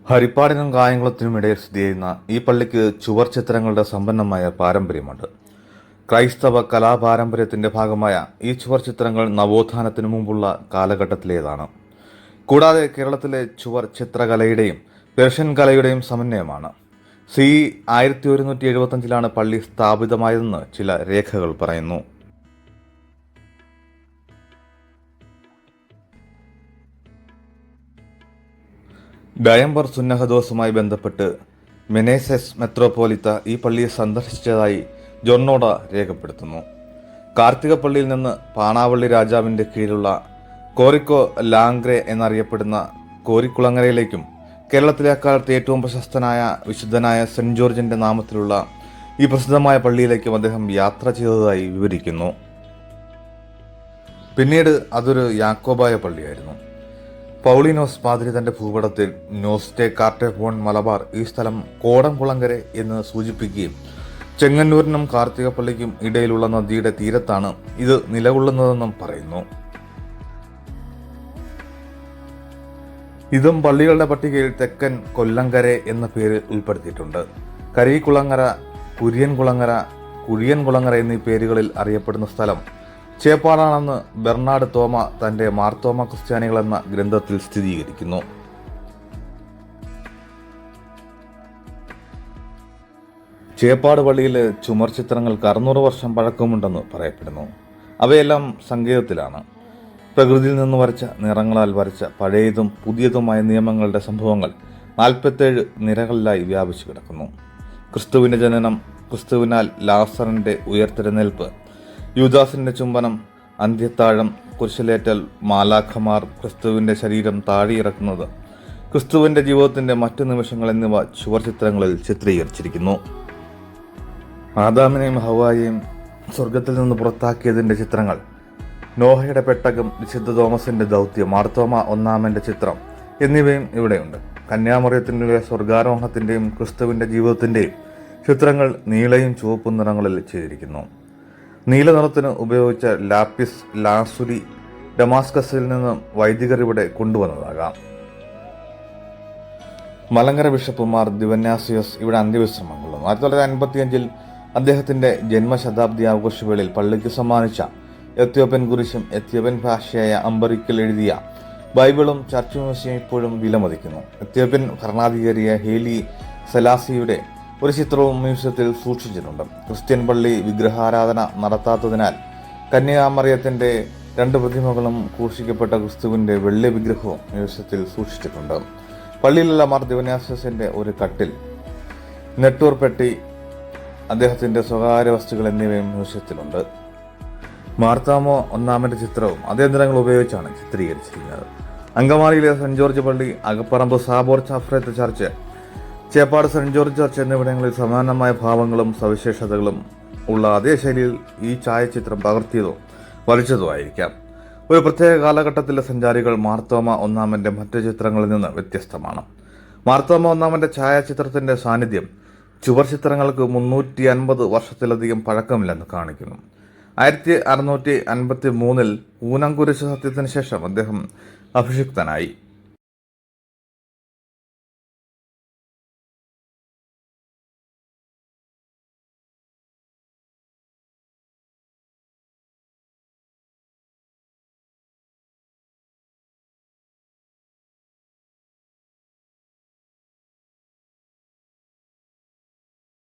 ഹരിപ്പാടിനും കായംകുളത്തിനും ഇടയിൽ സ്ഥിതി ചെയ്യുന്ന ഈ പള്ളിക്ക് ചുവർ ചിത്രങ്ങളുടെ സമ്പന്നമായ പാരമ്പര്യമുണ്ട്. ക്രൈസ്തവ കലാപാരമ്പര്യത്തിന്റെ ഭാഗമായ ഈ ചുവർ ചിത്രങ്ങൾ നവോത്ഥാനത്തിനു മുമ്പുള്ള കാലഘട്ടത്തിലേതാണ്. കൂടാതെ കേരളത്തിലെ ചുവർ ചിത്രകലയുടെയും പേർഷ്യൻ കലയുടെയും സമന്വയമാണ്. സി 1175 പള്ളി സ്ഥാപിതമായതെന്ന് ചില രേഖകൾ പറയുന്നു. ഡയംബർ സുന്നഹദോസുമായി ബന്ധപ്പെട്ട് മെനേസസ് മെത്രോപോലിത്ത ഈ പള്ളിയെ സന്ദർശിച്ചതായി ജൊർണോഡ രേഖപ്പെടുത്തുന്നു. കാർത്തിക പള്ളിയിൽ നിന്ന് പാണാവള്ളി രാജാവിൻ്റെ കീഴിലുള്ള കോറിക്കോ ലാംഗ്രെ എന്നറിയപ്പെടുന്ന കോരിക്കുളങ്ങരയിലേക്കും കേരളത്തിലെ അക്കാലത്ത് ഏറ്റവും പ്രശസ്തനായ വിശുദ്ധനായ സെന്റ് ജോർജിന്റെ നാമത്തിലുള്ള ഈ പ്രസിദ്ധമായ പള്ളിയിലേക്കും അദ്ദേഹം യാത്ര ചെയ്തതായി വിവരിക്കുന്നു. പിന്നീട് അതൊരു യാക്കോബായ പള്ളിയായിരുന്നു. പൗളിനോസ് പാതിരി തന്റെ ഭൂപടത്തിൽ നോസ്റ്റേ കാർട്ടെ ഫോൺ മലബാർ ഈ സ്ഥലം കോടംകുളങ്കര എന്ന് സൂചിപ്പിക്കുകയും ചെങ്ങന്നൂരിനും കാർത്തികപ്പള്ളിക്കും ഇടയിലുള്ള നദിയുടെ തീരത്താണ് ഇത് നിലകൊള്ളുന്നതെന്നും പറയുന്നു. ഇതും പള്ളികളുടെ പട്ടികയിൽ തെക്കൻ കൊല്ലങ്കര എന്ന പേര് ഉൾപ്പെടുത്തിയിട്ടുണ്ട്. കരീകുളങ്ങര, കുര്യൻകുളങ്ങര, കുഴിയൻകുളങ്ങര എന്നീ പേരുകളിൽ അറിയപ്പെടുന്ന സ്ഥലം ചേപ്പാടാണെന്ന് ബെർണാഡ് തോമ തന്റെ മാർത്തോമ ക്രിസ്ത്യാനികൾ എന്ന ഗ്രന്ഥത്തിൽ സ്ഥിരീകരിക്കുന്നു. ചേപ്പാട് പള്ളിയിലെ ചുമർ ചിത്രങ്ങൾക്ക് 600 വർഷം പഴക്കമുണ്ടെന്ന് പറയപ്പെടുന്നു. അവയെല്ലാം സംഗീതത്തിലാണ്. പ്രകൃതിയിൽ നിന്ന് വരച്ച നിറങ്ങളാൽ വരച്ച പഴയതും പുതിയതുമായ നിയമങ്ങളുടെ സംഭവങ്ങൾ 47 നിരകളിലായി വ്യാപിച്ചു കിടക്കുന്നു. ക്രിസ്തുവിന്റെ ജനനം, ക്രിസ്തുവിനാൽ ലാസറിന്റെ ഉയർത്തെഴുന്നേൽപ്പ്, യൂദാസിന്റെ ചുംബനം, അന്ത്യത്താഴം, കുരിശിലേറ്റൽ, മാലാഖമാർ, ക്രിസ്തുവിന്റെ ശരീരം താഴെയിറക്കുന്നത്, ക്രിസ്തുവിന്റെ ജീവിതത്തിന്റെ മറ്റു നിമിഷങ്ങൾ എന്നിവ ചുവർ ചിത്രങ്ങളിൽ ചിത്രീകരിച്ചിരിക്കുന്നു. ആദാമിനെയും ഹവ്വായെയും സ്വർഗത്തിൽ നിന്ന് പുറത്താക്കിയതിന്റെ ചിത്രങ്ങൾ, നോഹയുടെ പെട്ടകം, വിശുദ്ധ തോമസിന്റെ ദൗത്യം, മാർത്തോമ ഒന്നാമന്റെ ചിത്രം എന്നിവയും ഇവിടെയുണ്ട്. കന്യാമറിയത്തിന്റെ സ്വർഗാരോഹണത്തിന്റെയും ക്രിസ്തുവിന്റെ ജീവിതത്തിന്റെയും ചിത്രങ്ങൾ നീലയും ചുവപ്പും നിറങ്ങളിൽ ചെയ്തിരിക്കുന്നു. നീല നിറത്തിന് ഉപയോഗിച്ച ലാപ്പിസ് ലാസുരി ഡമാസ്കസിൽ നിന്ന് വൈദികർ ഇവിടെ കൊണ്ടുവന്നതാകാം. മലങ്കര ബിഷപ്പ് മാർ ദിവന്യാസിയസ് ഇവിടെ അന്ത്യവിശ്രമം കൊള്ളുന്നു. 1955 അദ്ദേഹത്തിന്റെ ജന്മശതാബ്ദി ആഘോഷവേളയിൽ പള്ളിക്ക് സമ്മാനിച്ച എത്യോപ്യൻ കുരിശും എത്യോപ്യൻ ഭാഷയായ അമ്പറിക്കൽ എഴുതിയ ബൈബിളും ചർച്ച് മ്യൂസിയം ഇപ്പോഴും വിലമതിക്കുന്നു. എത്യോപ്യൻ ഭരണാധികാരിയായ ഹേലി സെലാസിയുടെ ഒരു ചിത്രവും മ്യൂസിയത്തിൽ സൂക്ഷിച്ചിട്ടുണ്ട്. ക്രിസ്ത്യൻ പള്ളി വിഗ്രഹാരാധന നടത്താത്തതിനാൽ കന്യാമറിയത്തിന്റെ 2 പ്രതിമകളും ക്രൂശിക്കപ്പെട്ട ക്രിസ്തുവിന്റെ വെള്ളി വിഗ്രഹവും മ്യൂസിയത്തിൽ സൂക്ഷിച്ചിട്ടുണ്ട്. പള്ളിയിലുള്ള മാർ ദിവന്യാസിന്റെ ഒരു കട്ടിൽ, നെട്ടൂർ പെട്ടി, അദ്ദേഹത്തിന്റെ സ്വകാര്യ വസ്തുക്കൾ എന്നിവയും മ്യൂസിയത്തിലുണ്ട്. മാർത്തോമ ഒന്നാമന്റെ ചിത്രവും അതേ നിറങ്ങൾ ഉപയോഗിച്ചാണ് ചിത്രീകരിച്ചിരിക്കുന്നത്. അങ്കമാലിയിലെ സെന്റ് ജോർജ് പള്ളി, അകപ്പറമ്പ് സാബോർ ചാഫ്രത്ത് church, Cheppad saint George church എന്നിവിടങ്ങളിൽ സമാനമായ ഭാവങ്ങളും സവിശേഷതകളും ഉള്ള അതേ ശൈലിയിൽ ഈ ഛായാചിത്രം പകർത്തിയതോ വരച്ചതോ ആയിരിക്കാം. ഒരു പ്രത്യേക കാലഘട്ടത്തിലെ സഞ്ചാരികൾ മാർത്തോമ ഒന്നാമന്റെ മറ്റു ചിത്രങ്ങളിൽ നിന്ന് വ്യത്യസ്തമാണ്. മാർത്തോമ ഒന്നാമന്റെ ഛായാചിത്രത്തിന്റെ സാന്നിധ്യം ചുവർ ചിത്രങ്ങൾക്ക് 350 വർഷത്തിലധികം പഴക്കമില്ലെന്ന് കാണിക്കുന്നു. 1653 ഊനംകുരിശ് സത്യത്തിന് ശേഷം അദ്ദേഹം അഭിഷിക്തനായി.